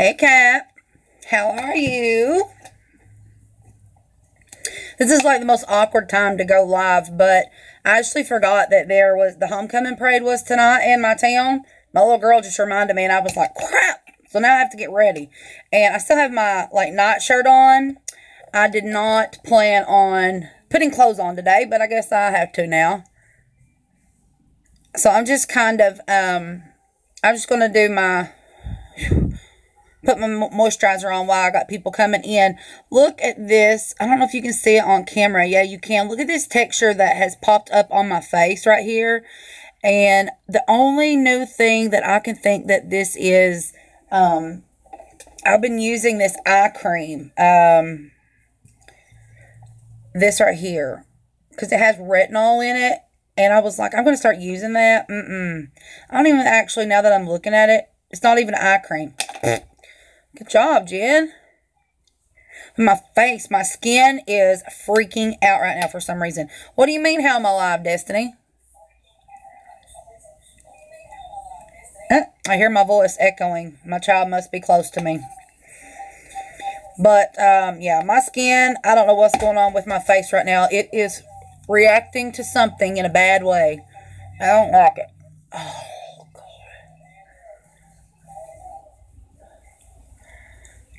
Hey, Kat. How are you? This is like the most awkward time to go live, but I actually forgot that there was the homecoming parade was tonight in my town. My little girl just reminded me, and I was like, crap. So now I have to get ready. And I still have my, night shirt on. I did not plan on putting clothes on today, but I guess I have to now. So I'm just kind of, I'm just going to do put my moisturizer on while I got people coming in. Look at this. I don't know if you can see it on camera. Yeah, you can. Look at this texture that has popped up on my face right here. And the only new thing that I can think that this is, I've been using this eye cream. This right here. Because it has retinol in it. And I was like, I'm going to start using that. I don't even actually, now that I'm looking at it, it's not even eye cream. Good job, Jen. My face, my skin is freaking out right now for some reason. What do you mean, how am I live, Destiny? I hear my voice echoing. My child must be close to me. But, yeah, my skin, I don't know what's going on with my face right now. It is reacting to something in a bad way. I don't like it. Oh, God.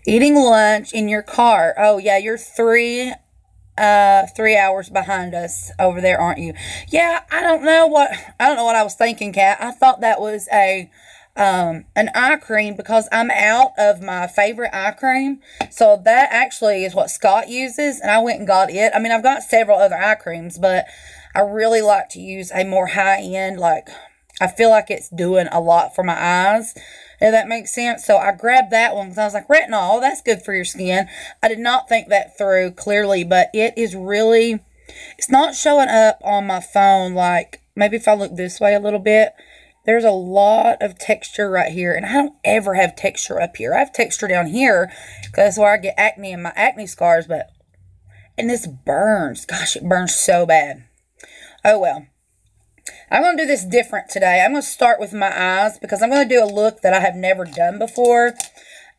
Eating lunch in your car. Oh, yeah, you're 3 hours behind us over there, aren't you? Yeah, I don't know what I was thinking, Kat. I thought that was an eye cream because I'm out of my favorite eye cream. So that actually is what Scott uses, and I went and got it. I mean, I've got several other eye creams, but I really like to use a more high-end, I feel like it's doing a lot for my eyes, if that makes sense. So I grabbed that one because I was like, retinol, that's good for your skin. I did not think that through clearly, but it is really, it's not showing up on my phone. Maybe if I look this way a little bit, there's a lot of texture right here. And I don't ever have texture up here. I have texture down here because that's where I get acne and my acne scars. And this burns. Gosh, it burns so bad. Oh, well. I'm going to do this different today. I'm going to start with my eyes because I'm going to do a look that I have never done before.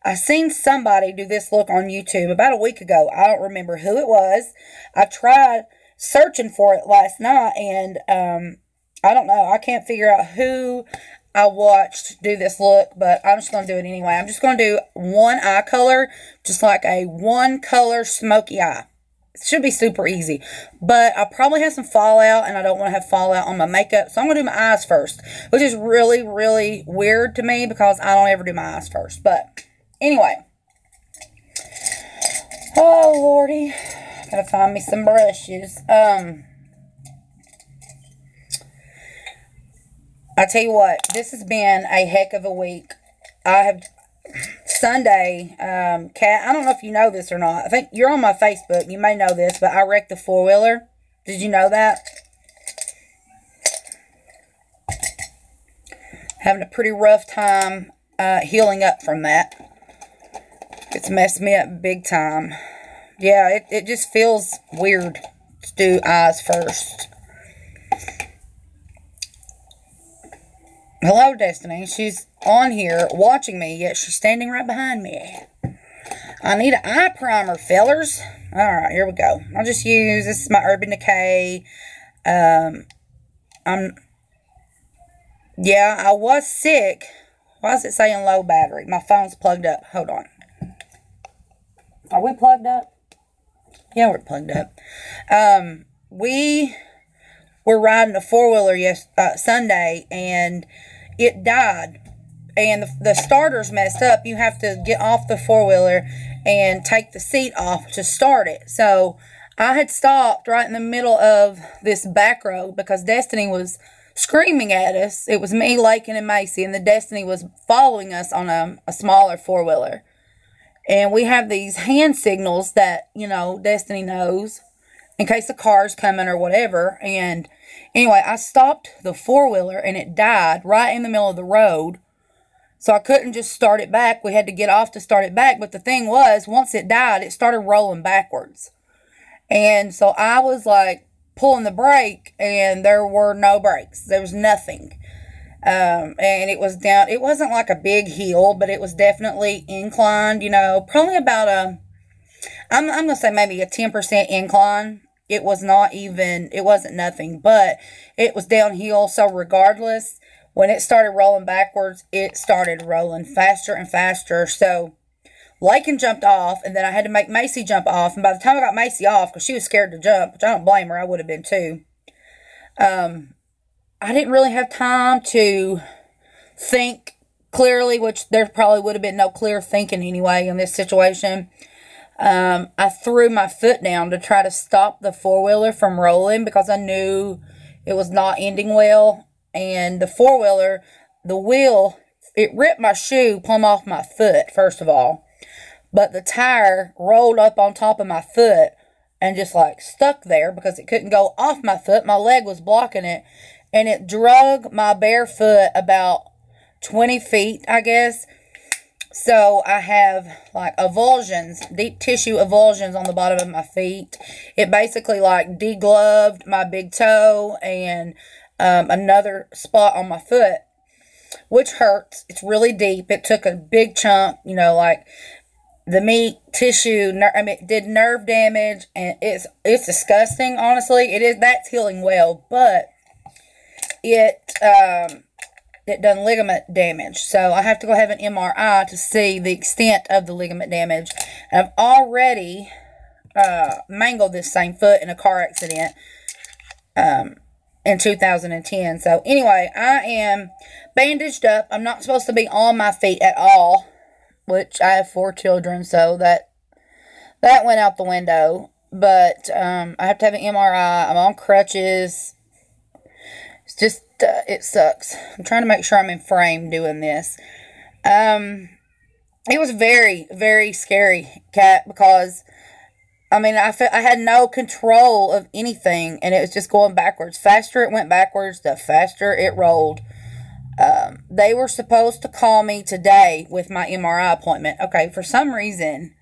I seen somebody do this look on YouTube about a week ago. I don't remember who it was. I tried searching for it last night, and I don't know. I can't figure out who I watched do this look, but I'm just going to do it anyway. I'm just going to do one eye color, just like a one color smoky eye. It should be super easy, but I probably have some fallout, and I don't want to have fallout on my makeup, so I'm going to do my eyes first, which is really, really weird to me because I don't ever do my eyes first, but anyway. Oh, Lordy. Gotta find me some brushes. I tell you what, this has been a heck of a week. Sunday, Kat, I don't know if you know this or not. I think you're on my Facebook. You may know this, but I wrecked the four-wheeler. Did you know that? Having a pretty rough time healing up from that. It's messed me up big time. Yeah, it just feels weird to do eyes first. Hello, Destiny. She's on here watching me, yet she's standing right behind me. I need an eye primer, fellers. Alright, here we go. I'll just use, this is my Urban Decay. Yeah, I was sick. Why is it saying low battery? My phone's plugged up. Hold on. Are we plugged up? Yeah, we're plugged up. We were riding a four-wheeler Sunday, and it died. And the starter's messed up. You have to get off the four-wheeler and take the seat off to start it. So I had stopped right in the middle of this back road because Destiny was screaming at us. It was me, Lakin, and Macy, and the Destiny was following us on a smaller four-wheeler. And we have these hand signals that, Destiny knows in case the car's coming or whatever. And anyway, I stopped the four-wheeler and it died right in the middle of the road. So I couldn't just start it back. We had to get off to start it back. But the thing was, once it died, it started rolling backwards. And so I was pulling the brake, and there were no brakes. There was nothing. And it was down, it wasn't like a big hill, but it was definitely inclined, you know, probably about I'm going to say maybe a 10% incline. It was not even, it wasn't nothing, but it was downhill. So regardless, when it started rolling backwards, it started rolling faster and faster. So Lakin jumped off, and then I had to make Macy jump off. And by the time I got Macy off, because she was scared to jump, which I don't blame her, I would have been too. I didn't really have time to think clearly, which there probably would have been no clear thinking anyway in this situation. I threw my foot down to try to stop the four-wheeler from rolling because I knew it was not ending well. And the four-wheeler, the wheel, it ripped my shoe plumb off my foot, first of all. But the tire rolled up on top of my foot and just like stuck there because it couldn't go off my foot. My leg was blocking it. And it drug my bare foot about 20 feet, I guess. So I have like avulsions, deep tissue avulsions on the bottom of my feet. It basically like degloved my big toe and another spot on my foot, which hurts. It's really deep. It took a big chunk, you know, like the meat, tissue, it did nerve damage, and it's disgusting, honestly. It is, that's healing well, but it done ligament damage. So I have to go have an MRI to see the extent of the ligament damage. And I've already mangled this same foot in a car accident in 2010. So anyway, I am bandaged up. I'm not supposed to be on my feet at all, which I have 4 children, so that went out the window. But I have to have an MRI. I'm on crutches. It's just, it sucks. I'm trying to make sure I'm in frame doing this. It was very, very scary, Kat, because, I mean, I had no control of anything, and it was just going backwards. Faster it went backwards, the faster it rolled. They were supposed to call me today with my MRI appointment. Okay, for some reason,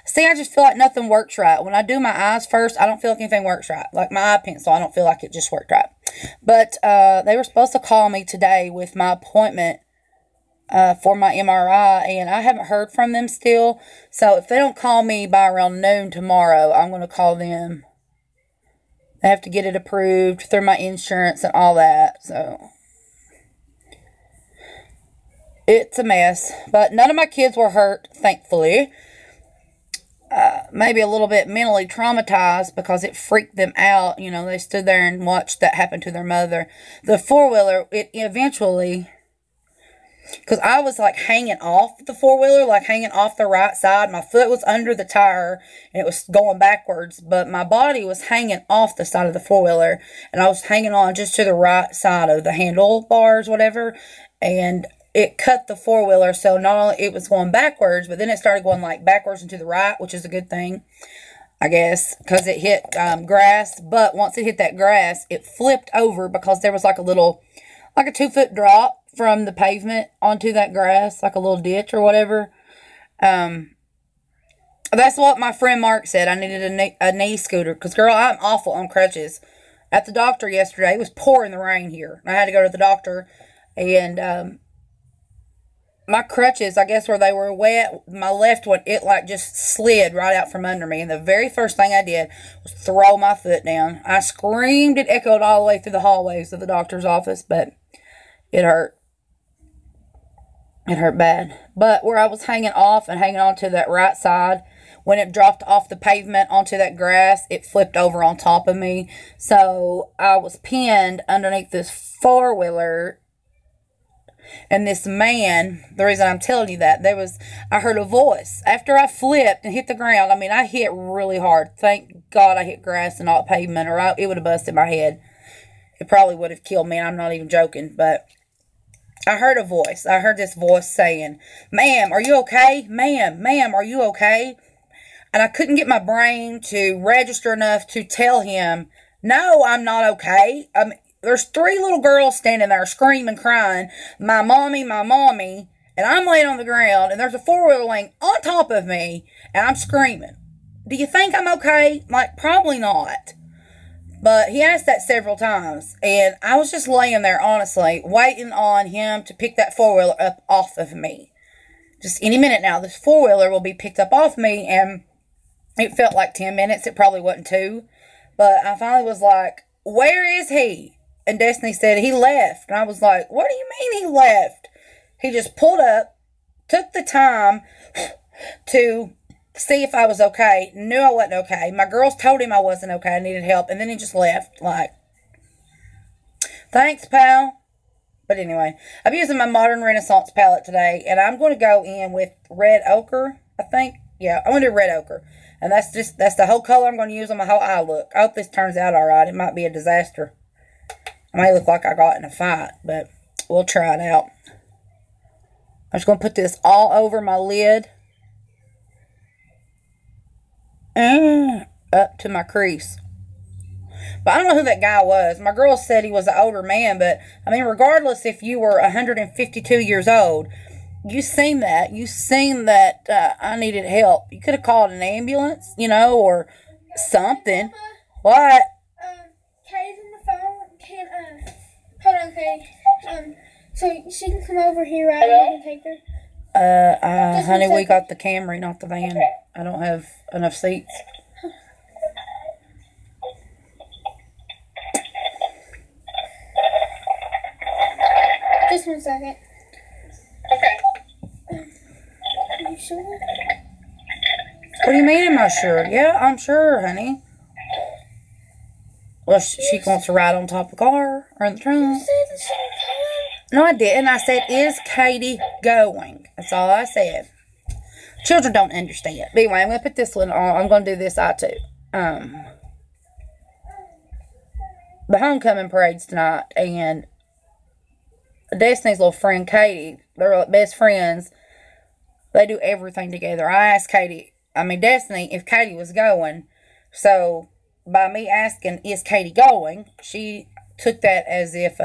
see, I just feel like nothing works right. When I do my eyes first, I don't feel like anything works right. Like my eye pencil, I don't feel like it just worked right. But they were supposed to call me today with my appointment for my MRI, and I haven't heard from them still. So if they don't call me by around noon tomorrow, I'm going to call them. I have to get it approved through my insurance and all that. So it's a mess. But none of my kids were hurt, thankfully. Maybe a little bit mentally traumatized because it freaked them out. You know, they stood there and watched that happen to their mother. The four-wheeler, it eventually, because I was like hanging off the four-wheeler, like hanging off the right side. My foot was under the tire and it was going backwards, but my body was hanging off the side of the four-wheeler, and I was hanging on just to the right side of the handlebars, whatever, and it cut the four-wheeler. So not only it was going backwards, but then it started going like backwards and to the right, which is a good thing, I guess, because it hit grass. But once it hit that grass, it flipped over because there was like a little, like a 2-foot drop from the pavement onto that grass, like a little ditch or whatever. That's what my friend Mark said. I needed a knee scooter because, girl, I'm awful on crutches. At the doctor yesterday, it was pouring the rain here. I had to go to the doctor, and my crutches, I guess where they were wet, my left one, it like just slid right out from under me. And the very first thing I did was throw my foot down. I screamed. It echoed all the way through the hallways of the doctor's office, but it hurt. It hurt bad. But where I was hanging off and hanging on to that right side, when it dropped off the pavement onto that grass, it flipped over on top of me. So I was pinned underneath this four-wheeler. And this man, the reason I'm telling you that, I heard a voice. After I flipped and hit the ground, I mean, I hit really hard. Thank God I hit grass and not pavement, or it would have busted my head. It probably would have killed me, and I'm not even joking. But I heard a voice. I heard this voice saying, "Ma'am, are you okay? Ma'am, are you okay?" And I couldn't get my brain to register enough to tell him, "No, I'm not okay." There's 3 little girls standing there screaming, crying, my mommy, and I'm laying on the ground, and there's a four-wheeler laying on top of me, and I'm screaming. Do you think I'm okay? Like, probably not. But he asked that several times. And I was just laying there, honestly, waiting on him to pick that four-wheeler up off of me. Just any minute now, this four-wheeler will be picked up off me. And it felt like 10 minutes. It probably wasn't 2. But I finally was like, where is he? And Destiny said he left. And I was like, what do you mean he left? He just pulled up, took the time to see if I was okay, knew I wasn't okay. My girls told him I wasn't okay, I needed help, and then he just left. Like, thanks, pal. But anyway, I'm using my Modern Renaissance palette today, and I'm going to go in with red ochre, I think. Yeah, I'm going to do red ochre. And that's the whole color I'm going to use on my whole eye look. I hope this turns out alright. It might be a disaster. I may look like I got in a fight, but we'll try it out. I'm just going to put this all over my lid. And up to my crease. But I don't know who that guy was. My girl said he was an older man, but, I mean, regardless if you were 152 years old, you seen that. You seen that I needed help. You could have called an ambulance, you know, or something. What? Katie's on the phone. Hold on, Katie. So she can come over here, right? And take her. Honey, we got the Camry, not the van. Okay. I don't have enough seats. Just 1 second. Okay. Are you sure? What do you mean, am I sure? Yeah, I'm sure, honey. Well, she wants to ride on top of the car or in the trunk. You said the same time. No, I didn't. I said, is Katie going? That's all I said. Children don't understand. But anyway, I'm going to put this one on. I'm going to do this eye too. The homecoming parade's tonight, and Destiny's little friend Katie, they're best friends. They do everything together. I asked Destiny, if Katie was going. So, by me asking, is Katie going, she took that as if,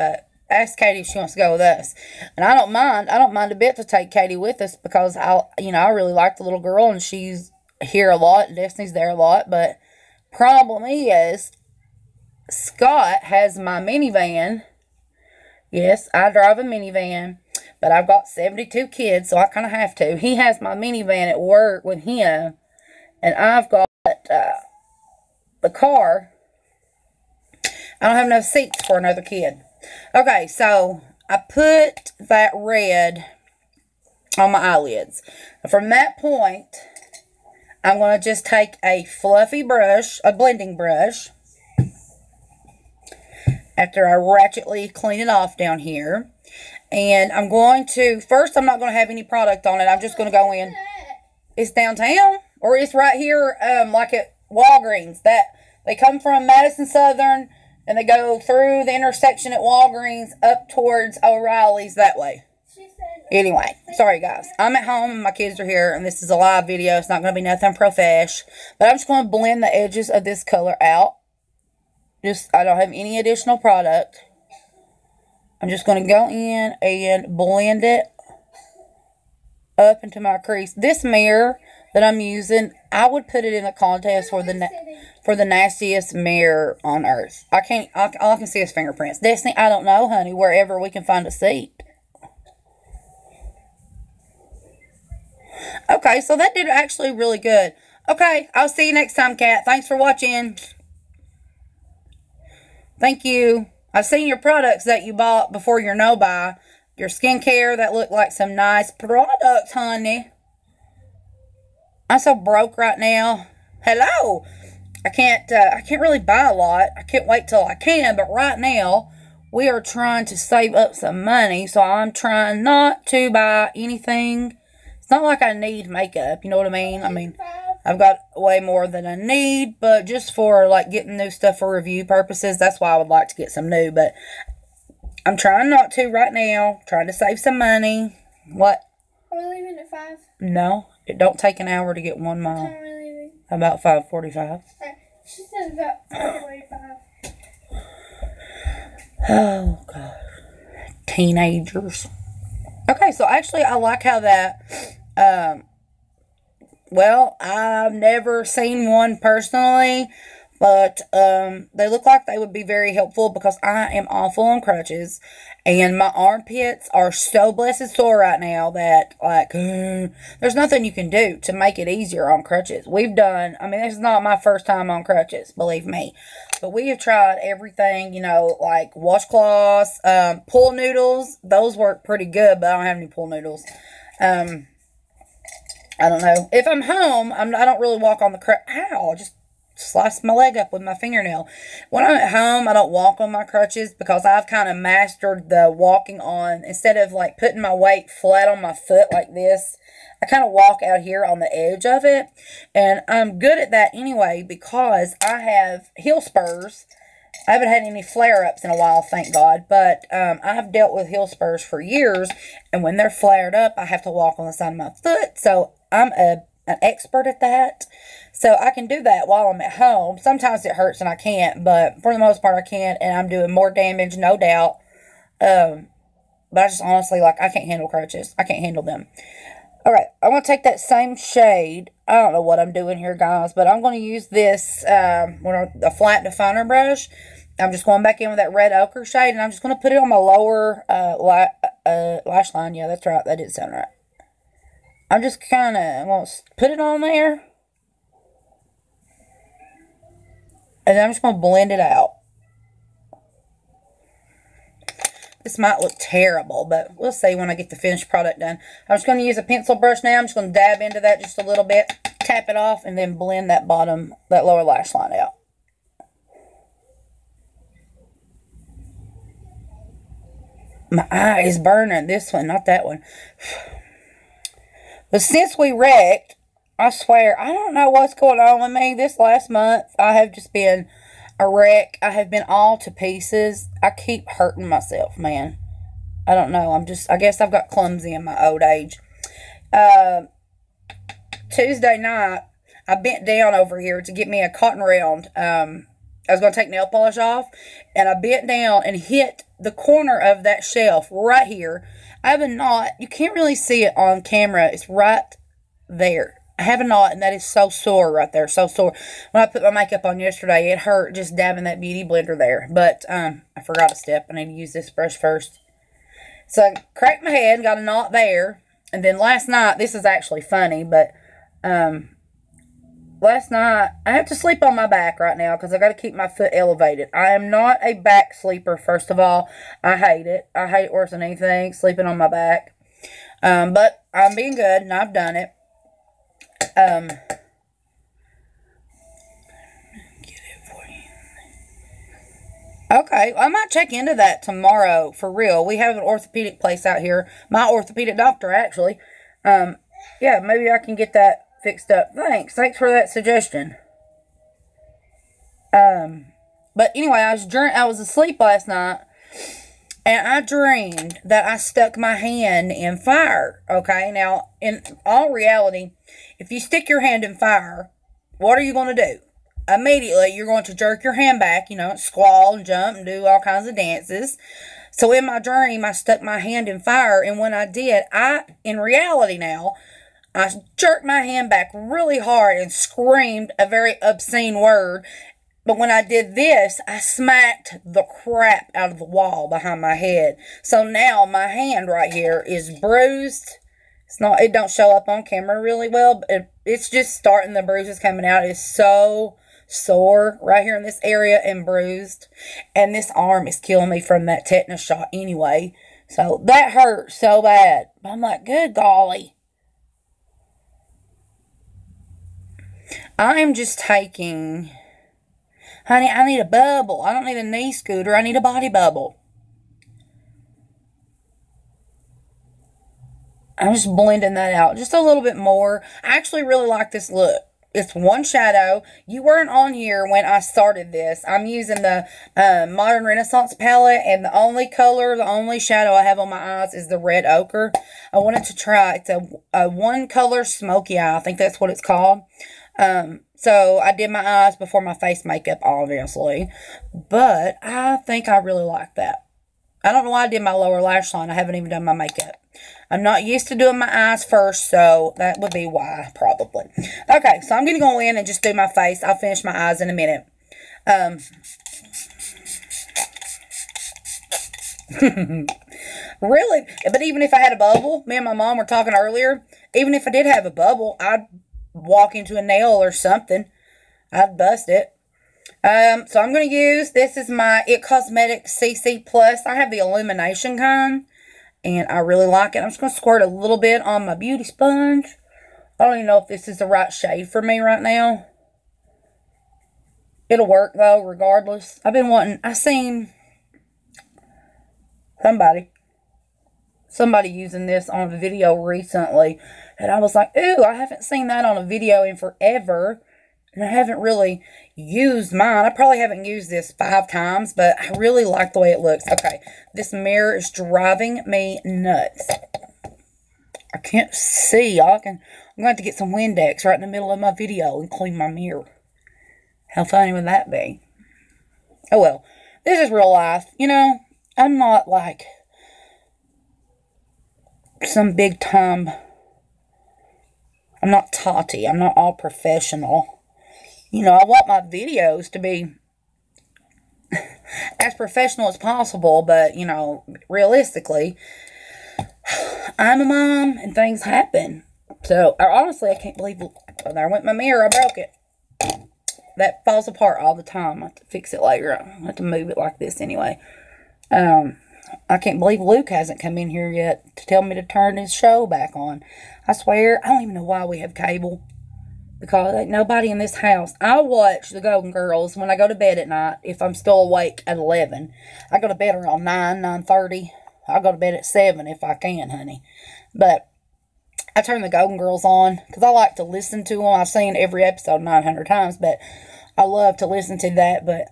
ask Katie if she wants to go with us. And I don't mind a bit to take Katie with us because I really like the little girl and she's here a lot and Destiny's there a lot. But problem is, Scott has my minivan. Yes, I drive a minivan, but I've got 72 kids, so I kind of have to. He has my minivan at work with him, and I've got the car. I don't have enough seats for another kid. Okay, so I put that red on my eyelids. From that point, I'm going to just take a fluffy brush, a blending brush, after I ratchetly clean it off down here. And I'm going to, first I'm not going to have any product on it. I'm just going to go in. It's downtown, or it's right here, like at Walgreens. They come from Madison Southern, and they go through the intersection at Walgreens up towards O'Reilly's that way. Anyway, sorry guys. I'm at home and my kids are here, and this is a live video. It's not going to be nothing profesh. But I'm just going to blend the edges of this color out. I don't have any additional product. I'm just going to go in and blend it up into my crease. This mirror that I'm using, I would put it in a contest for the nastiest mirror on earth. All I can see is fingerprints. Destiny, I don't know, honey, wherever we can find a seat. Okay, so that did actually really good. Okay, I'll see you next time, Kat. Thanks for watching. Thank you. I've seen your products that you bought before your no-buy. Your skincare, that looked like some nice products, honey. I'm so broke right now. Hello. I can't really buy a lot. I can't wait till I can, but right now, we are trying to save up some money, so I'm trying not to buy anything. It's not like I need makeup, you know what I mean? I mean, I've got way more than I need, but just for, like, getting new stuff for review purposes, that's why I would like to get some new, but I'm trying not to right now. Trying to save some money. What? Are we leaving at 5? No, it don't take an hour to get 1 mile. What time are we leaving? About 5:45. She said about 5:45. Oh, God. Teenagers. Okay, so actually I like how that, well, I've never seen one personally, But they look like they would be very helpful because I am awful on crutches. And my armpits are so blessed sore right now that, like, there's nothing you can do to make it easier on crutches. We've done, I mean, this is not my first time on crutches, believe me. But we have tried everything, you know, like washcloths, pool noodles. Those work pretty good, but I don't have any pool noodles. I don't know. If I'm home, I don't really walk on the crutch. Ow, just slice my leg up with my fingernail. When I'm at home, I don't walk on my crutches because I've kind of mastered the walking on, instead of like putting my weight flat on my foot like this, I kind of walk out here on the edge of it. And I'm good at that anyway because I have heel spurs. I haven't had any flare-ups in a while, thank God. But I have dealt with heel spurs for years. And when they're flared up, I have to walk on the side of my foot. So I'm an expert at that. So I can do that while I'm at home. Sometimes it hurts and I can't. But for the most part, I can. And I'm doing more damage, no doubt. But I just honestly, like, I can't handle crutches. I can't handle them. Alright, I'm going to take that same shade. I don't know what I'm doing here, guys, but I'm going to use this, a flat definer brush. I'm just going back in with that red ochre shade, and I'm just going to put it on my lower lash line. Yeah, that's right. That did sound right. I'm just kind of going to put it on there. And then I'm just going to blend it out. This might look terrible, but we'll see when I get the finished product done. I'm just going to use a pencil brush now. I'm just going to dab into that just a little bit, tap it off, and then blend that lower lash line out. My eye is burning. This one, not that one. But since we wrecked, I swear, I don't know what's going on with me. This last month, I have just been a wreck. I have been all to pieces. I keep hurting myself, man. I don't know. I guess I've got clumsy in my old age. Tuesday night, I bent down over here to get me a cotton round. I was going to take nail polish off, and I bent down and hit the corner of that shelf right here. I have a knot. You can't really see it on camera. It's right there. I have a knot, and that is so sore right there. So sore. When I put my makeup on yesterday, it hurt just dabbing that beauty blender there. But I forgot a step. I need to use this brush first. So I cracked my head, got a knot there. And then last night, this is actually funny, but last night, I have to sleep on my back right now because I got to keep my foot elevated. I am not a back sleeper, first of all. I hate it. I hate it worse than anything, sleeping on my back. But I'm being good, and I've done it. Get it for you. Okay, I might check into that tomorrow, for real. We have an orthopedic place out here. My orthopedic doctor, actually. Yeah, maybe I can get that fixed up. Thanks for that suggestion. But anyway, I was asleep last night, and I dreamed that I stuck my hand in fire. Okay, now, in all reality, if you stick your hand in fire, what are you going to do? Immediately, you're going to jerk your hand back, squall and jump and do all kinds of dances. So in my dream, I stuck my hand in fire, and when I did, in reality now, I jerked my hand back really hard and screamed a very obscene word. But when I did this, I smacked the crap out of the wall behind my head. So now my hand right here is bruised. It don't show up on camera really well, but it's just starting, the bruises coming out. It's so sore right here in this area and bruised. And this arm is killing me from that tetanus shot anyway. So that hurt so bad. But I'm like, good golly. I'm just taking... Honey, I need a bubble. I don't need a knee scooter. I need a body bubble. I'm just blending that out just a little bit more. I actually really like this look. It's one shadow. You weren't on here when I started this. I'm using the Modern Renaissance palette, and the only shadow I have on my eyes is the red ochre. I wanted to try. It's a one color smoky eye. I think that's what it's called. So I did my eyes before my face makeup, obviously. But I think I really like that. I don't know why I did my lower lash line. I haven't even done my makeup. I'm not used to doing my eyes first, so that would be why, probably. Okay, so I'm going to go in and just do my face. I'll finish my eyes in a minute. Really, but even if I had a bubble, me and my mom were talking earlier, even if I did have a bubble, I'd walk into a nail or something. I'd bust it. So I'm going to use, this is my It Cosmetics CC Plus. I have the illumination kind, and I really like it. I'm just going to squirt a little bit on my beauty sponge. I don't even know if this is the right shade for me right now. It'll work, though, regardless. I seen somebody using this on a video recently, and I was like, ooh, I haven't seen that on a video in forever. And I haven't really used mine. I probably haven't used this 5 times, but I really like the way it looks. Okay, this mirror is driving me nuts. I can't see. I'm going to have to get some Windex right in the middle of my video and clean my mirror. How funny would that be? Oh, well. This is real life. You know, I'm not like some big time. I'm not Tati. I'm not all professional. You know, I want my videos to be as professional as possible, but, you know, realistically, I'm a mom and things happen. So, honestly, I can't believe, there went my mirror, I broke it. That falls apart all the time. I have to fix it later. I have to move it like this anyway. I can't believe Luke hasn't come in here yet to tell me to turn his show back on. I swear, I don't even know why we have cable. Because ain't nobody in this house. I watch the Golden Girls when I go to bed at night. If I'm still awake at 11. I go to bed around 9, 9:30. I go to bed at 7 if I can, honey. But I turn the Golden Girls on. Because I like to listen to them. I've seen every episode 900 times. But I love to listen to that. But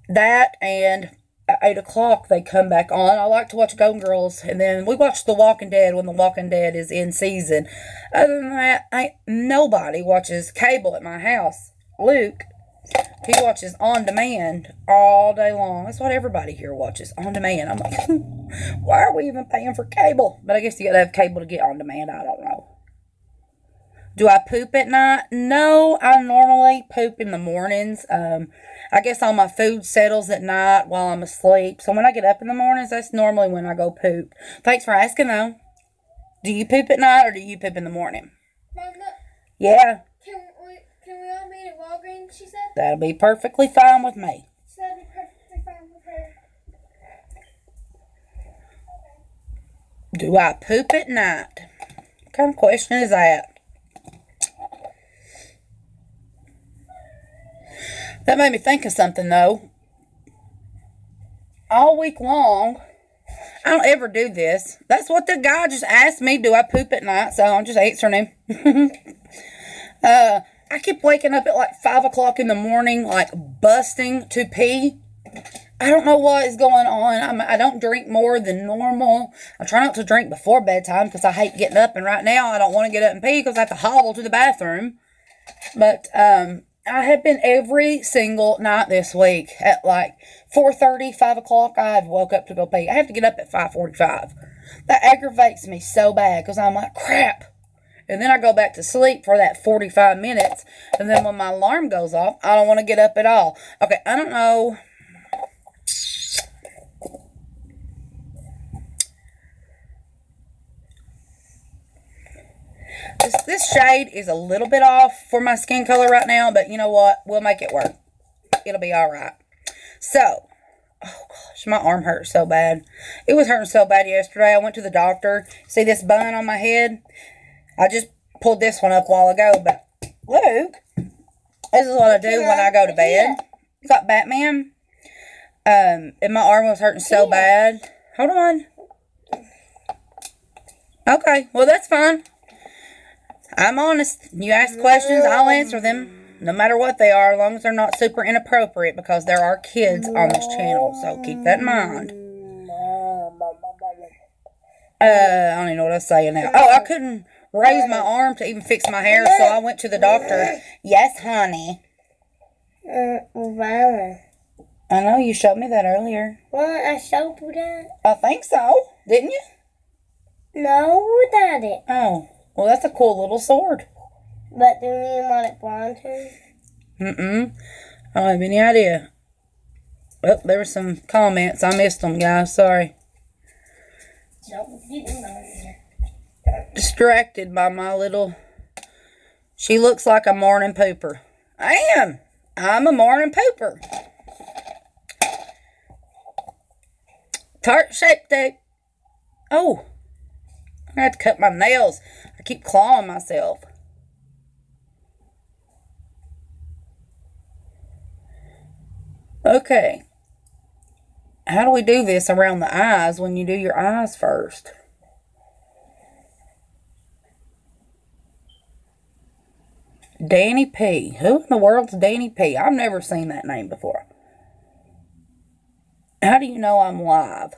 that and at 8 o'clock they come back on. I like to watch Golden Girls. And then we watch The Walking Dead when The Walking Dead is in season. Other than that, nobody watches cable at my house. Luke, he watches on demand all day long. That's what everybody here watches, on demand. I'm like, why are we even paying for cable? But I guess you gotta have cable to get on demand. I don't know. Do I poop at night? No, I normally poop in the mornings. I guess all my food settles at night while I'm asleep. So when I get up in the mornings, that's normally when I go poop. Thanks for asking, though. Do you poop at night or do you poop in the morning? Mom, yeah. Can we all meet at Walgreens, she said? That'll be perfectly fine with me. So that'll be perfectly fine with her. Okay. Do I poop at night? What kind of question is that? That made me think of something, though. All week long, I don't ever do this. That's what the guy just asked me, do I poop at night? So I'm just answering him. I keep waking up at like 5 o'clock in the morning, like busting to pee. I don't know what is going on. I don't drink more than normal. I try not to drink before bedtime because I hate getting up. And right now, I don't want to get up and pee because I have to hobble to the bathroom. But, I have been every single night this week at like 4:30, 5 o'clock. I've woke up to go pee. I have to get up at 5:45. That aggravates me so bad because I'm like, crap. And then I go back to sleep for that 45 minutes. And then when my alarm goes off, I don't want to get up at all. Okay, I don't know. This shade is a little bit off for my skin color right now, but you know what? We'll make it work. It'll be all right. So, oh gosh, my arm hurts so bad. It was hurting so bad yesterday. I went to the doctor. See this bun on my head? I just pulled this one up a while ago, but Luke, this is what I do when I go to bed. You got Batman? And my arm was hurting so bad. Hold on. Okay, well that's fine. I'm honest. You ask questions, I'll answer them. No matter what they are, as long as they're not super inappropriate, because there are kids on this channel. So keep that in mind. I don't even know what I was saying now. Oh, I couldn't raise my arm to even fix my hair, so I went to the doctor. Yes, honey. I know, you showed me that earlier. Well, I showed you that. I think so. Didn't you? No, Daddy. Oh. Well, that's a cool little sword. But do you want it blonde too? I don't have any idea. Oh, there were some comments. I missed them, guys. Sorry. Distracted by my little... She looks like a morning pooper. I am. I'm a morning pooper. Tart shape tape. Oh. I have to cut my nails. I keep clawing myself. Okay. How do we do this around the eyes when you do your eyes first? Danny P. Who in the world's Danny P? I've never seen that name before. How do you know I'm live?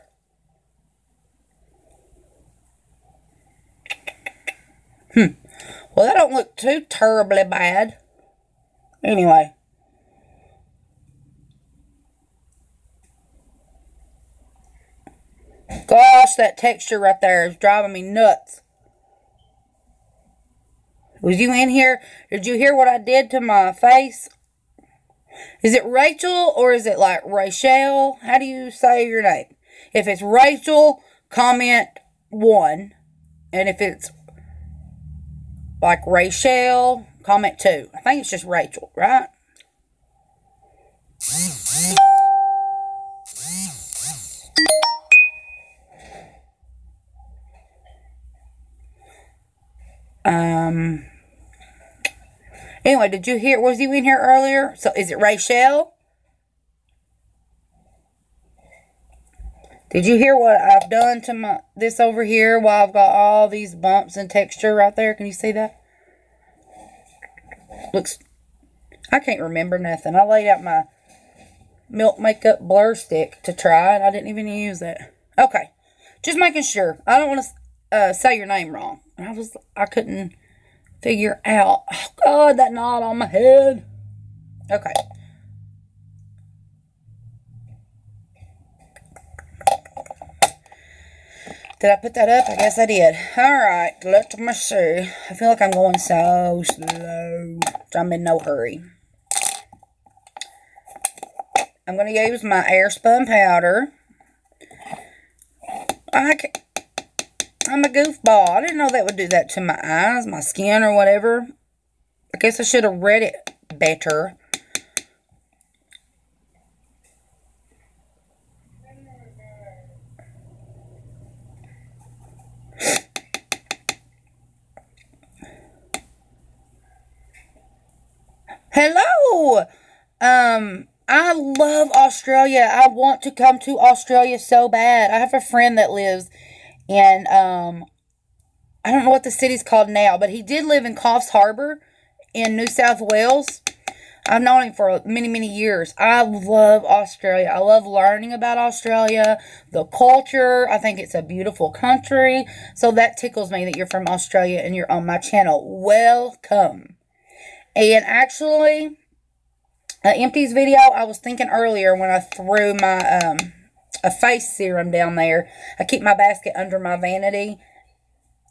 Well, that don't look too terribly bad. Anyway. Gosh, that texture right there is driving me nuts. Was you in here? Did you hear what I did to my face? Is it Rachel or is it like Rachel? How do you say your name? If it's Rachel, comment 1. And if it's like Rachel, comment 2. I think it's just Rachel, right? Anyway, did you hear, was you in here earlier? So, is it Rachel? Did you hear what I've done to this over here while I've got all these bumps and texture right there? Can you see that? Looks, I can't remember nothing. I laid out my Milk Makeup Blur Stick to try, and I didn't even use it. Okay, just making sure. I don't want to say your name wrong. I couldn't figure out. Oh, God, that knot on my head. Okay. Did I put that up? I guess I did. Alright, let me see. I feel like I'm going so slow. I'm in no hurry. I'm going to use my Airspun powder. I'm a goofball. I didn't know that would do that to my eyes, my skin, or whatever. I guess I should have read it better. Hello! I love Australia. I want to come to Australia so bad. I have a friend that lives in, I don't know what the city's called now, but he did live in Coffs Harbour in New South Wales. I've known him for many, many years. I love Australia. I love learning about Australia, the culture. I think it's a beautiful country. So that tickles me that you're from Australia and you're on my channel. Welcome. And actually, Empty's video, I was thinking earlier when I threw my a face serum down there. I keep my basket under my vanity.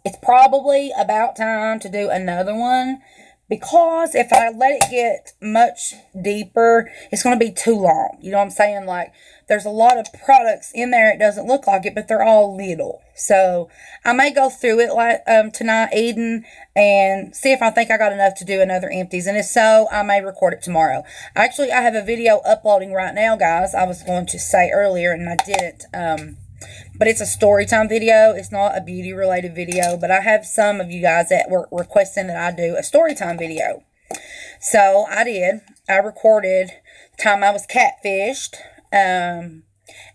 It's probably about time to do another one, because if I let it get much deeper, it's going to be too long. You know what I'm saying? Like, there's a lot of products in there. It doesn't look like it, but they're all little. So, I may go through it like tonight, Eden, and see if I think I got enough to do another Empties. And if so, I may record it tomorrow. Actually, I have a video uploading right now, guys. I was going to say earlier, and I didn't. But it's a story time video. It's not a beauty related video. But I have some of you guys that were requesting that I do a story time video. So I did. I recorded the time I was catfished. And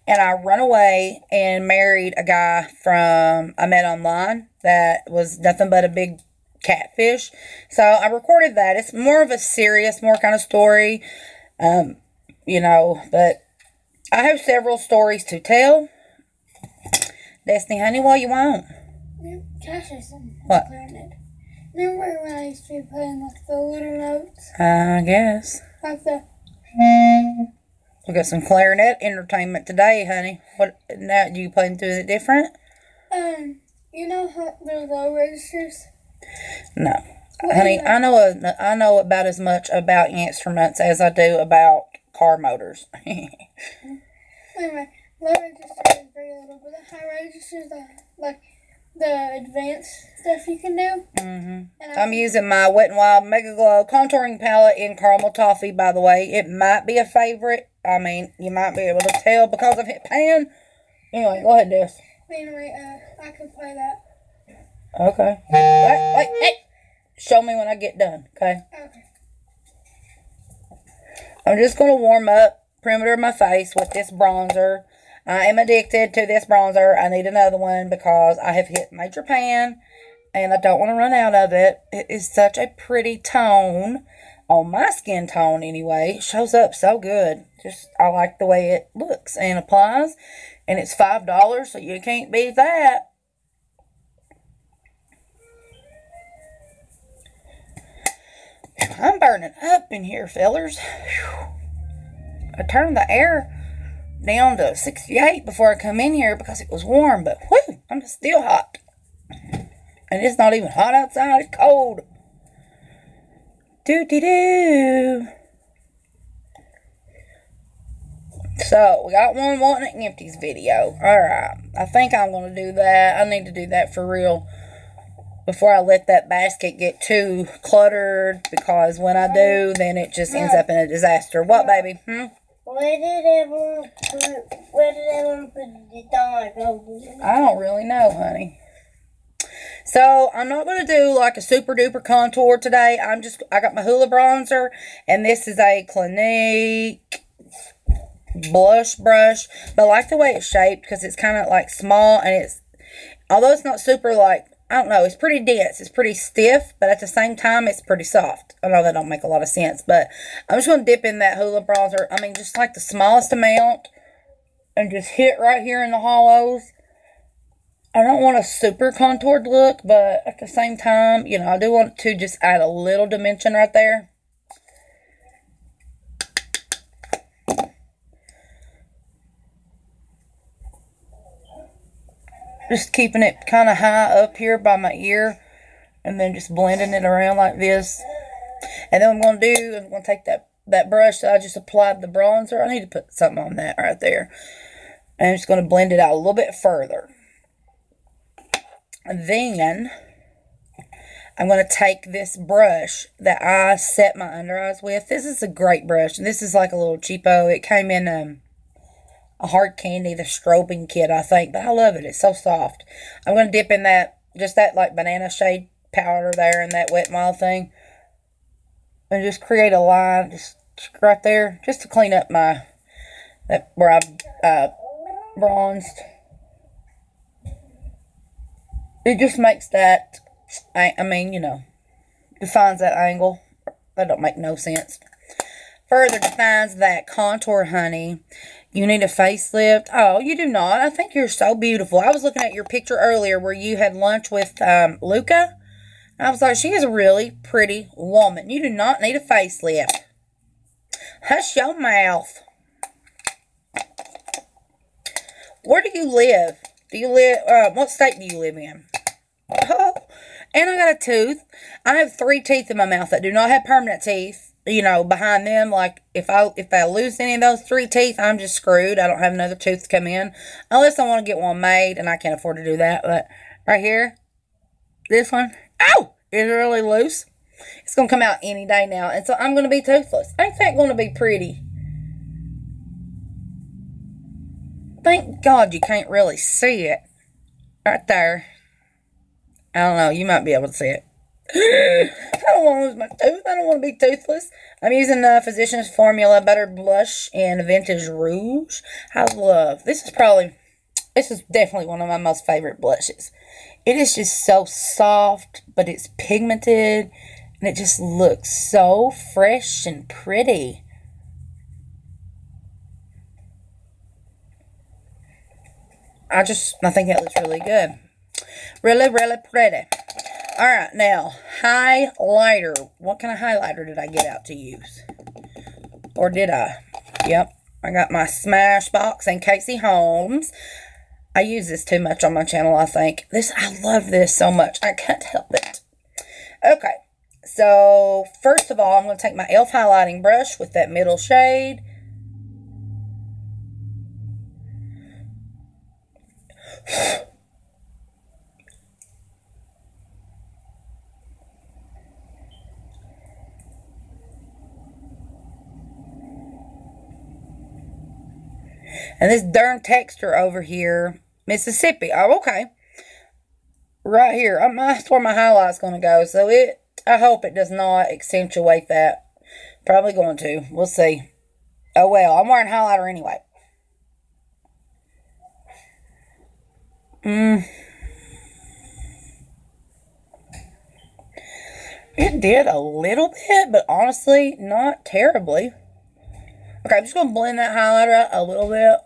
I run away and married a guy from I met online that was nothing but a big catfish. So I recorded that. It's more of a serious, more kind of story. You know, but I have several stories to tell. Destiny, honey, what you want? Can I say something? What? Remember when I used to be playing like the little notes? I guess. Like the... We got some clarinet entertainment today, honey. What, now, you playing through it different? You know how the low registers? No. Honey, I know about as much about instruments as I do about car motors. Anyway, low register is very little, but the high register is the advanced stuff you can do. Mm-hmm. I'm using my Wet n Wild Mega Glow contouring palette in caramel toffee, by the way. It might be a favorite. I mean, you might be able to tell because I've hit pan. Anyway, go ahead, Des. Anyway, I can play that. Okay. Wait, hey! Show me when I get done, okay? Okay. I'm just going to warm up perimeter of my face with this bronzer. I am addicted to this bronzer. I need another one because I have hit major pan and I don't want to run out of it. It is such a pretty tone on my skin tone anyway. It shows up so good. I like the way it looks and applies. And it's $5, so you can't beat that. I'm burning up in here, fellers. I turned the air down to 68 before I come in here because it was warm, but whew, I'm still hot. And it's not even hot outside, it's cold. Doo-dee-doo. So, we got one wanting an empties video. Alright, I think I'm going to do that. I need to do that for real before I let that basket get too cluttered, because when I do, then it just ends up in a disaster. What, baby? Where did everyone put the dog? I don't really know, honey. So, I'm not going to do like a super duper contour today. I got my Hoola bronzer, and this is a Clinique blush brush. But I like the way it's shaped because it's kind of like small, and although it's not super like, I don't know, it's pretty dense. It's pretty stiff, but at the same time, it's pretty soft. I know that don't make a lot of sense, but I'm just going to dip in that Hoola bronzer. I mean, just like the smallest amount, and just hit right here in the hollows. I don't want a super contoured look, but at the same time, you know, I do want to just add a little dimension right there. Just keeping it kind of high up here by my ear. And then just blending it around like this. And then what I'm going to take that brush that I just applied the bronzer. I need to put something on that right there. And I'm just going to blend it out a little bit further. And then I'm going to take this brush that I set my under eyes with. This is a great brush. And this is like a little cheapo. It came in a hard candy, the strobing kit, I think. But I love it. It's so soft. I'm going to dip in that, just that like banana shade powder there and that Wet n Wild thing. And just create a line just right there. Just to clean up where I bronzed. It just makes that, I mean, you know, defines that angle. That don't make no sense. Further defines that contour, honey. You need a facelift. Oh, you do not. I think you're so beautiful. I was looking at your picture earlier where you had lunch with Luca. I was like, she is a really pretty woman. You do not need a facelift. Hush your mouth. Where do you live? Do you live, what state do you live in? Oh, and I got a tooth. I have 3 teeth in my mouth that do not have permanent teeth. You know, behind them, like, if I lose any of those 3 teeth, I'm just screwed. I don't have another tooth to come in. Unless I want to get one made, and I can't afford to do that. But right here, this one, ow, is really loose. It's going to come out any day now. And so I'm going to be toothless. Ain't that going to be pretty? Thank God you can't really see it. Right there. I don't know. You might be able to see it. I don't want to lose my tooth. I don't want to be toothless. I'm using the Physicians Formula Butter Blush in Vintage Rouge. This is definitely one of my most favorite blushes. It is just so soft, but it's pigmented, and it just looks so fresh and pretty. I think that looks really good. Really, really pretty. Alright, now, highlighter. What kind of highlighter did I get out to use? Or did I? Yep. I got my Smashbox and Casey Holmes. I use this too much on my channel, I think. I love this so much. I can't help it. Okay. So, first of all, I'm going to take my e.l.f. highlighting brush with that middle shade. And this darn texture over here, Mississippi. Oh, okay. Right here. That's where my highlight's going to go. So, I hope it does not accentuate that. Probably going to. We'll see. Oh, well. I'm wearing highlighter anyway. It did a little bit, but honestly, not terribly. Okay, I'm just going to blend that highlighter out a little bit.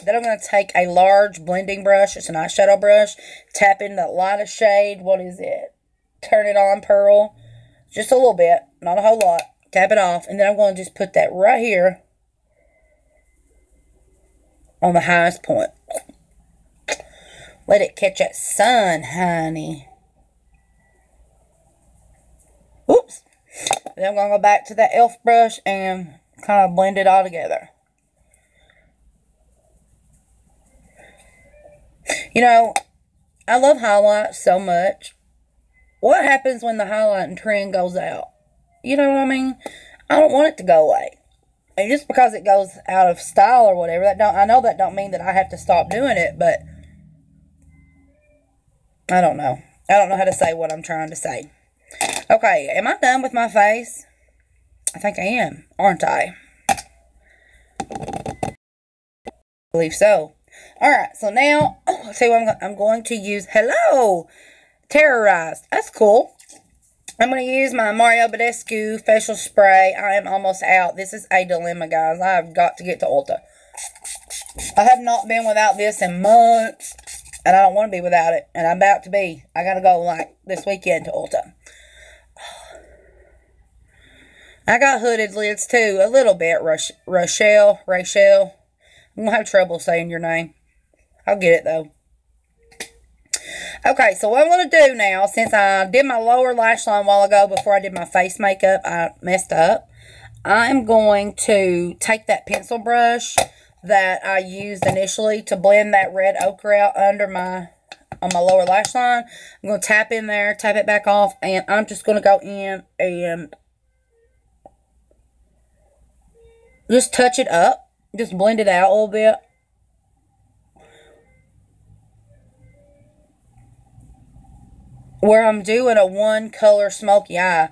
Then I'm going to take a large blending brush. It's an eyeshadow brush. Tap in the lightest shade. What is it? Turn it on, Pearl. Just a little bit. Not a whole lot. Tap it off. And then I'm going to just put that right here on the highest point. Let it catch that sun, honey. Oops. Then I'm going to go back to that e.l.f. brush and kind of blend it all together. You know, I love highlights so much. What happens when the highlighting trend goes out? You know what I mean? I don't want it to go away. And just because it goes out of style or whatever, I know that don't mean that I have to stop doing it, but I don't know. I don't know how to say what I'm trying to say. Okay, am I done with my face? I think I am, aren't I? I believe so. Alright, so now, let's see what I'm going to use. Hello! Terrorized. That's cool. I'm going to use my Mario Badescu facial spray. I am almost out. This is a dilemma, guys. I've got to get to Ulta. I have not been without this in months. And I don't want to be without it. And I'm about to be. I got to go, like, this weekend to Ulta. I got hooded lids, too. A little bit. Rachel. I'm going to have trouble saying your name. I'll get it, though. Okay, so what I'm going to do now, since I did my lower lash line a while ago before I did my face makeup, I messed up. I'm going to take that pencil brush that I used initially to blend that red ochre out on my lower lash line. I'm going to tap in there, tap it back off, and I'm just going to go in and just touch it up. Just blend it out a little bit. Where I'm doing a one color smoky eye,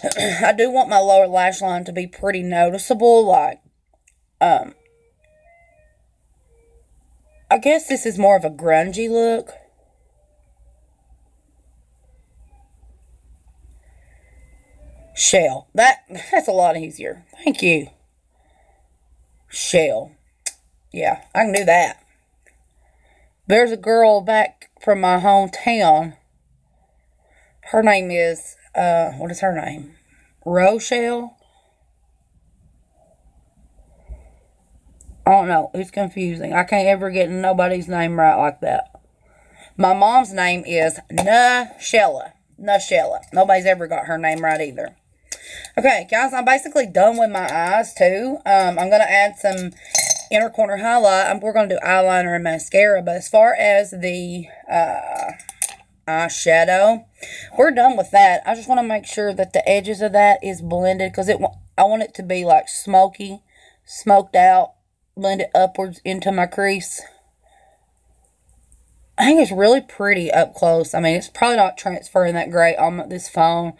I do want my lower lash line to be pretty noticeable. Like, I guess this is more of a grungy look. Shell. That's a lot easier. Thank you. Shell. Yeah, I can do that. There's a girl back from my hometown. Her name is, what is her name? Rochelle? I don't know. It's confusing. I can't ever get nobody's name right like that. My mom's name is Nashella. Nobody's ever got her name right either. Okay, guys, I'm basically done with my eyes, too. I'm going to add some inner corner highlight. We're going to do eyeliner and mascara. But as far as the eyeshadow, we're done with that. I just want to make sure that the edges of that is blended, because I want it to be like smoky, smoked out, blended upwards into my crease. I think it's really pretty up close. I mean, it's probably not transferring that great on this phone.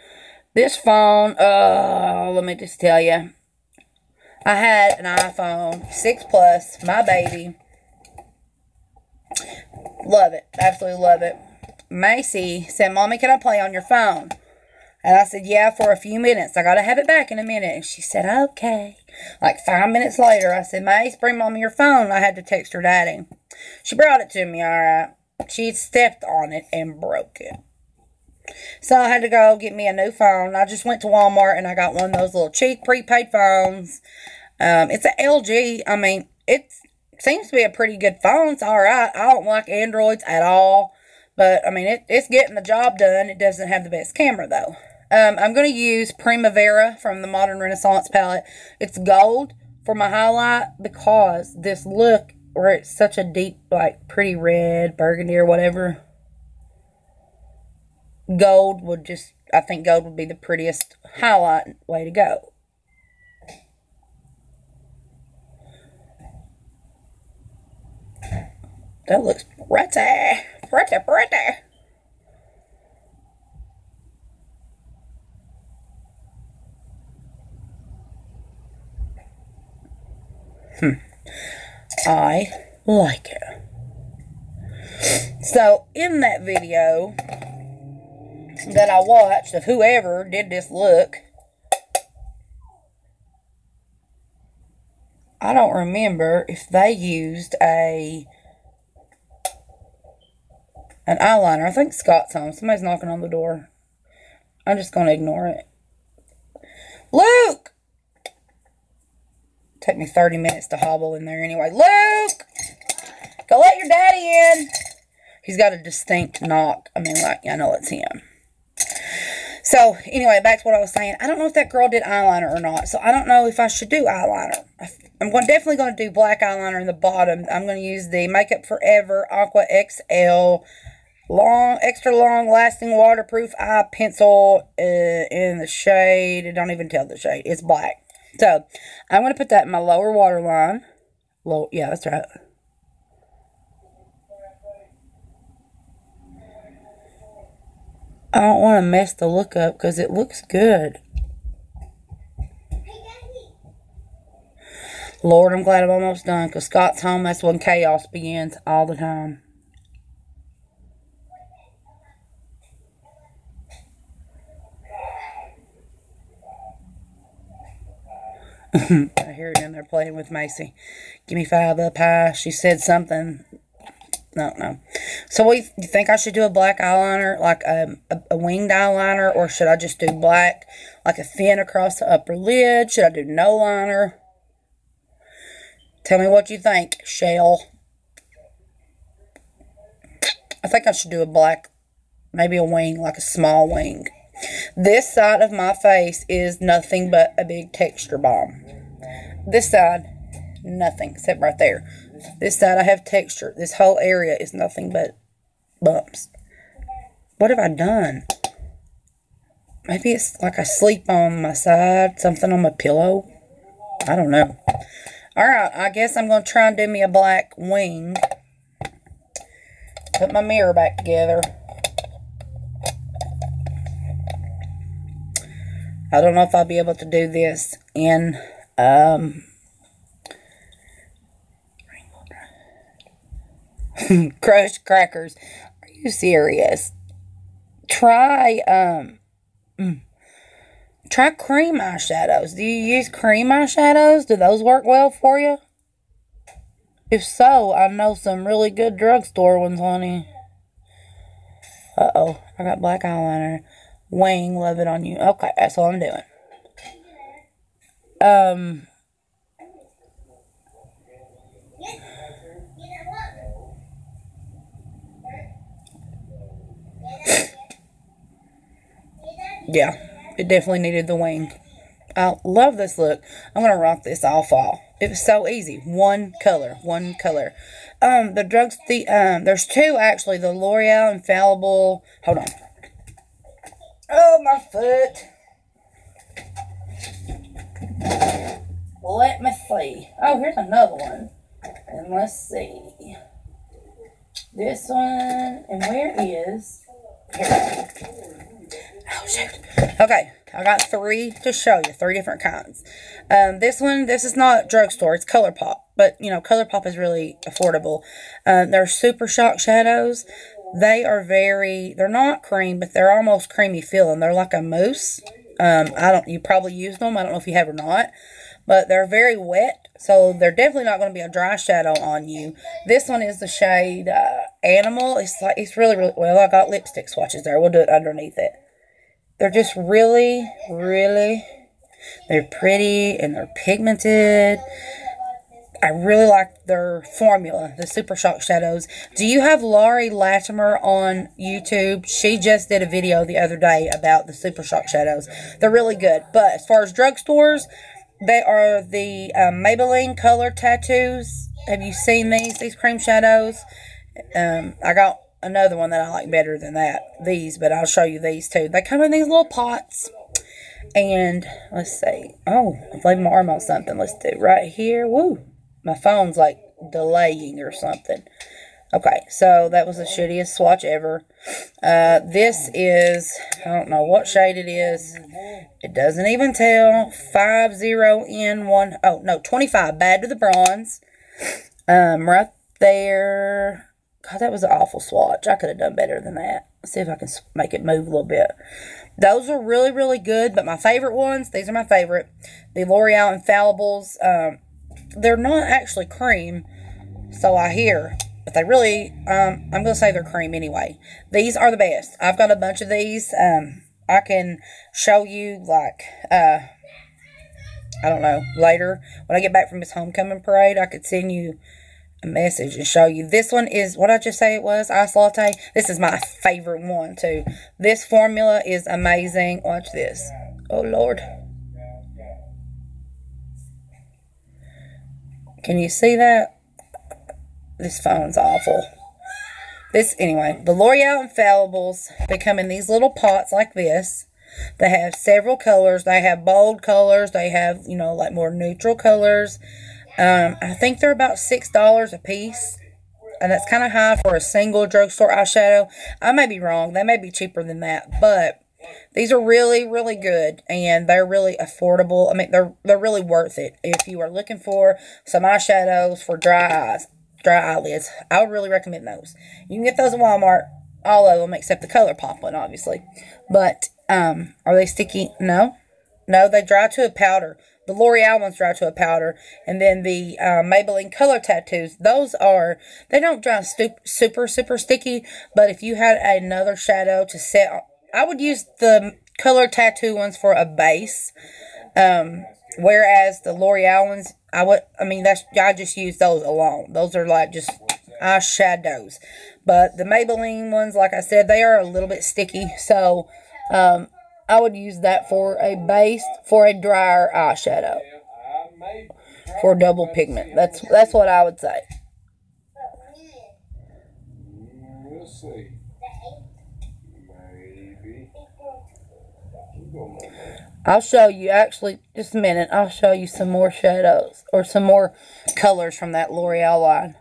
This phone, let me just tell you, I had an iPhone 6 Plus, my baby. Love it, absolutely love it. Macy said, Mommy, can I play on your phone? And I said, yeah, for a few minutes. I got to have it back in a minute. And she said, okay. Like 5 minutes later, I said, Mace, bring Mommy your phone. I had to text her daddy. She brought it to me, all right. She stepped on it and broke it. So I had to go get me a new phone. I just went to Walmart and I got one of those little cheap prepaid phones. It's an LG. I mean, it seems to be a pretty good phone. It's all right. I don't like Androids at all. But, I mean, it's getting the job done. It doesn't have the best camera, though. I'm going to use Primavera from the Modern Renaissance palette. It's gold for my highlight because this look where it's such a deep, like, pretty red, burgundy or whatever. Gold would just, I think gold would be the prettiest highlight way to go. That looks pretty. Pretty, pretty. I like it. So, in that video that I watched of whoever did this look, I don't remember if they used an eyeliner. I think Scott's home. Somebody's knocking on the door. I'm just going to ignore it. Luke! Take me 30 minutes to hobble in there anyway. Luke! Go let your daddy in. He's got a distinct knock. I mean, like, I know it's him. So, anyway, back to what I was saying. I don't know if that girl did eyeliner or not. So, I don't know if I should do eyeliner. I'm definitely going to do black eyeliner in the bottom. I'm going to use the Makeup Forever Aqua XL extra long lasting waterproof eye pencil in the shade. It don't even tell the shade. It's black. So, I'm going to put that in my lower waterline. Yeah, that's right. I don't want to mess the look up because it looks good. Lord, I'm glad I'm almost done because Scott's home. That's when chaos begins all the time. I hear it in there playing with Macy. Give me 5 up high. She said something. No. So, you think I should do a black eyeliner, like a winged eyeliner, or should I just do black, like a thin across the upper lid? Should I do no liner? Tell me what you think, Shell. I think I should do a black, maybe a wing, like a small wing. This side of my face is nothing but a big texture bomb. This side, nothing, except right there. This side I have texture. This whole area is nothing but bumps. What have I done? Maybe it's like I sleep on my side, something on my pillow. I don't know. Alright, I guess I'm going to try and do me a black wing. Put my mirror back together. I don't know if I'll be able to do this in crushed crackers. Are you serious? Try cream eyeshadows. Do you use cream eyeshadows? Do those work well for you? If so, I know some really good drugstore ones, honey. Uh-oh. I got black eyeliner. Wing, love it on you. Okay, that's all I'm doing. Yeah, it definitely needed the wing. I love this look. I'm going to rock this all fall. It was so easy. One color. There's 2 actually. The L'Oreal Infallible. Hold on. Oh, my foot. Let me see. Oh, here's another one. And let's see. This one. And where is... Here. Oh, shoot. Okay. I got 3 to show you. 3 different kinds. This is not drugstore. It's ColourPop. But, you know, ColourPop is really affordable. They're Super Shock shadows. They are they're not cream, but they're almost creamy feeling. They're like a mousse. You probably used them. I don't know if you have or not. But they're very wet, so they're definitely not going to be a dry shadow on you. This one is the shade Animal. It's really, really, well, I got lipstick swatches there. We'll do it underneath it. They're just really, really, they're pretty and they're pigmented. I really like their formula, the Super Shock Shadows. Do you have Laurie Latimer on YouTube? She just did a video the other day about the Super Shock Shadows. They're really good. But as far as drugstores, they are the Maybelline Color Tattoos. Have you seen these cream shadows? I got another one that I like better than these, but I'll show you these too. They come in these little pots. And let's see. Oh, I've laid my arm on something. Let's do right here. Woo. My phone's like delaying or something. Okay, so that was the shittiest swatch ever. This is, I don't know what shade it is. It doesn't even tell. 50N1. Oh, no, 25. Bad to the Bronze. Right there. God, that was an awful swatch. I could have done better than that. Let's see if I can make it move a little bit. Those are really, really good. But my favorite ones, these are my favorite. The L'Oreal Infallibles. They're not actually cream, so I hear. But they really, I'm going to say they're cream anyway. These are the best. I've got a bunch of these. I can show you, like, I don't know, later. When I get back from this homecoming parade, I could send you a message and show you. This one is, what I just say it was? Ice Latte. This is my favorite one, too. This formula is amazing. Watch this. Oh, Lord. Can you see that? This phone's awful. Anyway, the L'Oreal Infallibles, they come in these little pots like this. They have several colors. They have bold colors. They have, you know, like more neutral colors. I think they're about $6 a piece. And that's kind of high for a single drugstore eyeshadow. I may be wrong. They may be cheaper than that. But these are really, really good. And they're really affordable. I mean, they're really worth it. If you are looking for some eyeshadows for dry eyes, dry eyelids, I would really recommend those. You can get those at Walmart. All of them except the ColourPop one, obviously. But, are they sticky? No. No, they dry to a powder. The L'Oreal ones dry to a powder. And then the Maybelline Color Tattoos, those are, they don't dry super, super sticky. But if you had another shadow to set, I would use the Color Tattoo ones for a base. Whereas the L'Oreal ones, I just use those alone. Those are like just eyeshadows. But the Maybelline ones, like I said, they are a little bit sticky. So, I would use that for a base for a drier eyeshadow. For double pigment. That's what I would say. We'll see. Maybe. I'll show you, actually, just a minute. I'll show you some more shadows or some more colors from that L'Oreal line.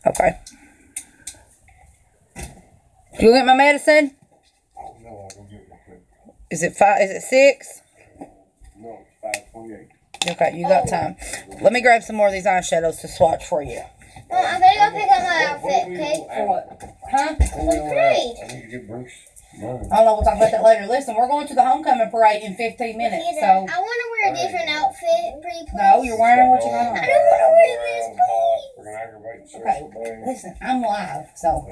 Okay. You get my medicine? No, I don't get my Is it 5? Is it 6? No, it's 5:28. Okay, you got time. Let me grab some more of these eyeshadows to swatch for you. Well, I'm gonna go pick up my outfit, okay? For what? Huh? Parade. I need to get Bruce. I don't know, we'll talk about that later. Listen, we're going to the homecoming parade in 15 minutes, so... I want to wear a different outfit, pretty please. No, you're wearing what you want. I don't want to wear this, please. We're gonna aggravate the Okay, social thing. listen, I'm live, so...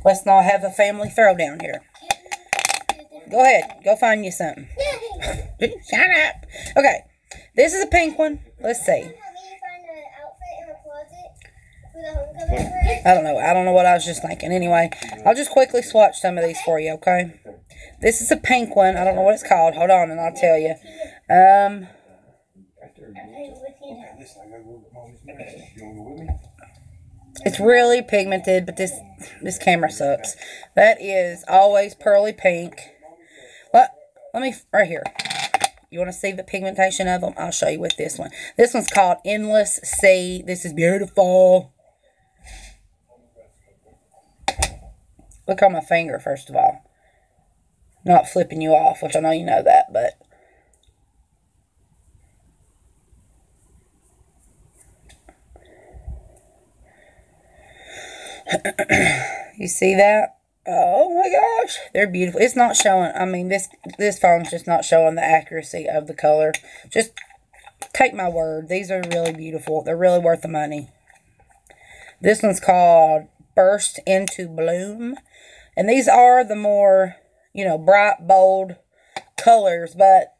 Let's not have a family throwdown here. Go ahead, go find you something. Yay. Shut up. Okay, this is a pink one. Let's see. Help me find an outfit in the closet for the homecoming parade. I don't know what I was just thinking. Anyway, I'll just quickly swatch some of these for you, okay? This is a pink one. I don't know what it's called. Hold on, and I'll tell you. Okay, listen, I gotta go with Mommy's medicine. You wanna go with me? It's really pigmented, but this camera sucks. That is Always Pearly Pink. What? Let me, right here. You want to see the pigmentation of them? I'll show you with this one. This one's called Endless Sea. This is beautiful. Look on my finger, first of all. Not flipping you off, which I know you know that, but... You see that? Oh my gosh, they're beautiful. It's not showing, I mean, this phone's just not showing the accuracy of the color. Just take my word. These are really beautiful. They're really worth the money. This one's called Burst Into Bloom. And these are the more, you know, bright, bold colors. But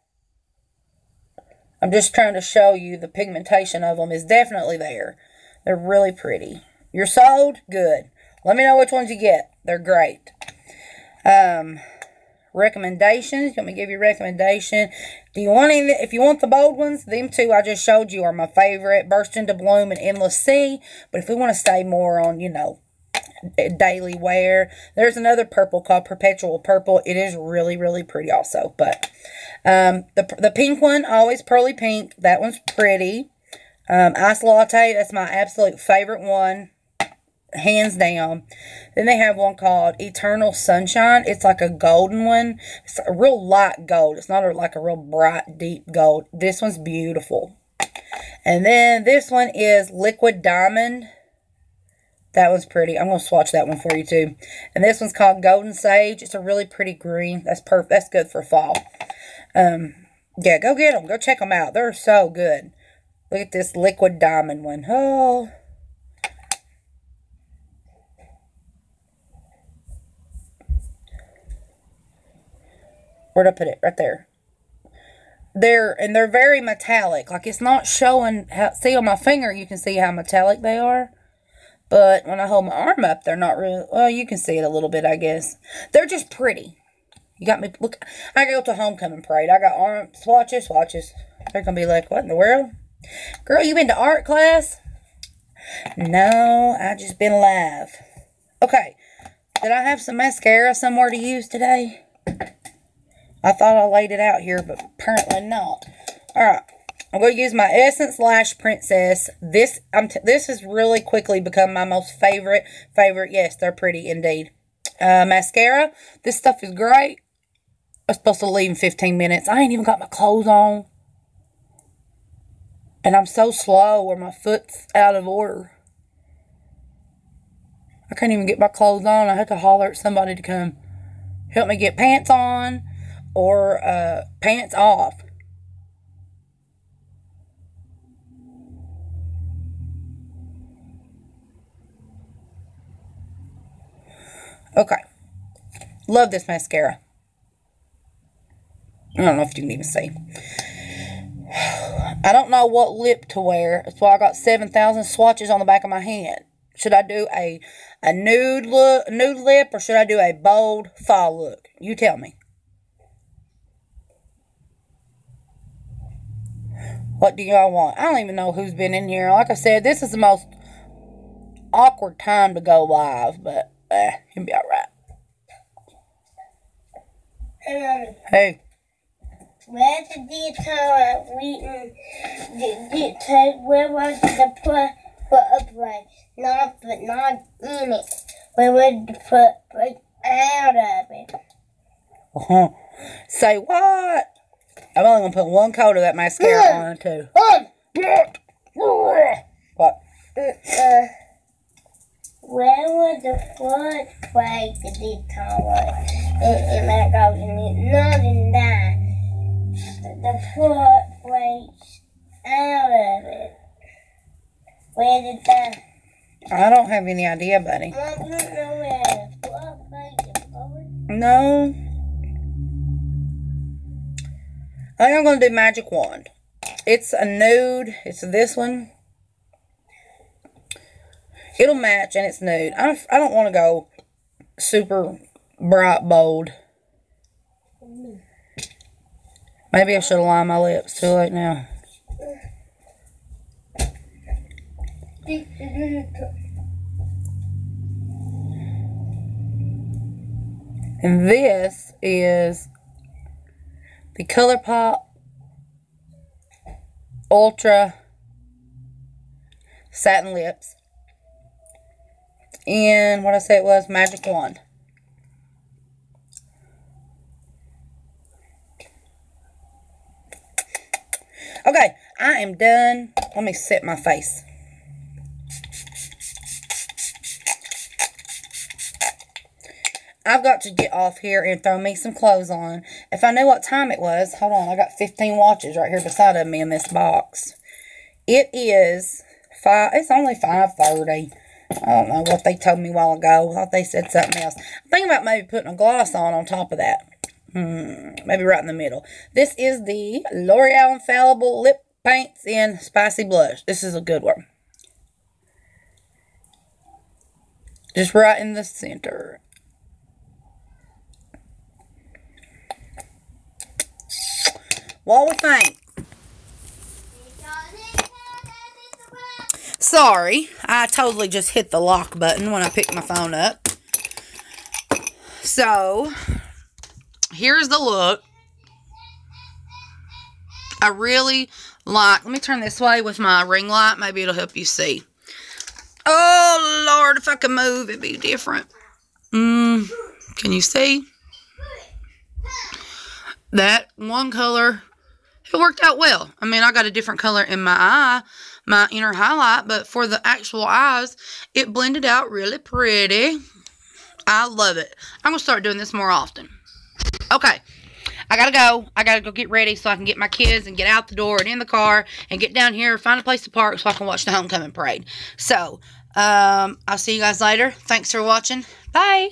I'm just trying to show you the pigmentation of them is definitely there. They're really pretty. You're sold? Good. Let me know which ones you get. They're great. Recommendations. Let me give you a recommendation. Do you want any? If you want the bold ones, them two I just showed you are my favorite. Burst into Bloom and Endless Sea. But if we want to stay more on, you know, daily wear, there's another purple called Perpetual Purple. It is really, really pretty also. But the pink one, always pearly pink. That one's pretty. Ice Latte, that's my absolute favorite one. Hands down. Then they have one called Eternal Sunshine. It's like a golden one. It's a real light gold. It's not like a real bright, deep gold. This one's beautiful. And then this one is Liquid Diamond. That one's pretty. I'm going to swatch that one for you too. And this one's called Golden Sage. It's a really pretty green. That's perfect. That's good for fall. Yeah, go get them. Go check them out. They're so good. Look at this Liquid Diamond one. Oh. Where'd I put it? Right there. They're very metallic. Like, it's not showing how, see on my finger you can see how metallic they are. But when I hold my arm up, they're not really, well, you can see it a little bit, I guess. They're just pretty. You got me, look, I go to homecoming parade. I got arm swatches. They're going to be like, what in the world? Girl, you been to art class? No, I just been live. Okay. Did I have some mascara somewhere to use today? I thought I laid it out here, but apparently not. Alright. I'm going to use my Essence Lash Princess. This has really quickly become my most favorite. Yes, they're pretty indeed. Mascara. This stuff is great. I'm supposed to leave in 15 minutes. I ain't even got my clothes on. And I'm so slow or my foot's out of order. I can't even get my clothes on. I have to holler at somebody to come help me get pants on or pants off. Okay. Love this mascara. I don't know if you can even see. I don't know what lip to wear. That's why I got 7,000 swatches on the back of my hand. Should I do a nude lip, or should I do a bold fall look? You tell me. What do y'all want? I don't even know who's been in here. Like I said, this is the most awkward time to go live, but you'll be alright. Hey. Where's the detail where was the put upright? Not in it. Where was the put out of it? Say what? I'm only going to put one coat of that mascara on it too. What? Where was the foot plate the detail in that goes in it? Not in that. The foot plate's out of it. Where did that? I don't have any idea, buddy. I don't know where the foot plate is going. No. I think I'm going to do Magic Wand. It's a nude. It's this one. It'll match and it's nude. I don't want to go super bright bold. Maybe I should have lined my lips. Too late now. And this is the ColourPop Ultra Satin Lips. And what I said was Magic Wand. Okay, I am done. Let me set my face. I've got to get off here and throw me some clothes on. If I knew what time it was, hold on, I got 15 watches right here beside of me in this box. It is it's only 5:30. I don't know what they told me a while ago. I thought they said something else. I'm thinking about maybe putting a gloss on top of that. maybe right in the middle. This is the L'Oreal Infallible Lip Paints in Spicy Blush. This is a good one. Just right in the center. What we think? Sorry, I totally just hit the lock button when I picked my phone up. So, here's the look. I really like, let me turn this way with my ring light. Maybe it'll help you see. Oh, Lord, if I could move, it'd be different. Can you see? That one color, it worked out well. I mean, I got a different color in my eye, my inner highlight, but for the actual eyes, it blended out really pretty. I love it. I'm going to start doing this more often. Okay. I gotta go. I gotta go get ready so I can get my kids and get out the door and in the car and get down here, find a place to park so I can watch the homecoming parade. So, I'll see you guys later. Thanks for watching. Bye.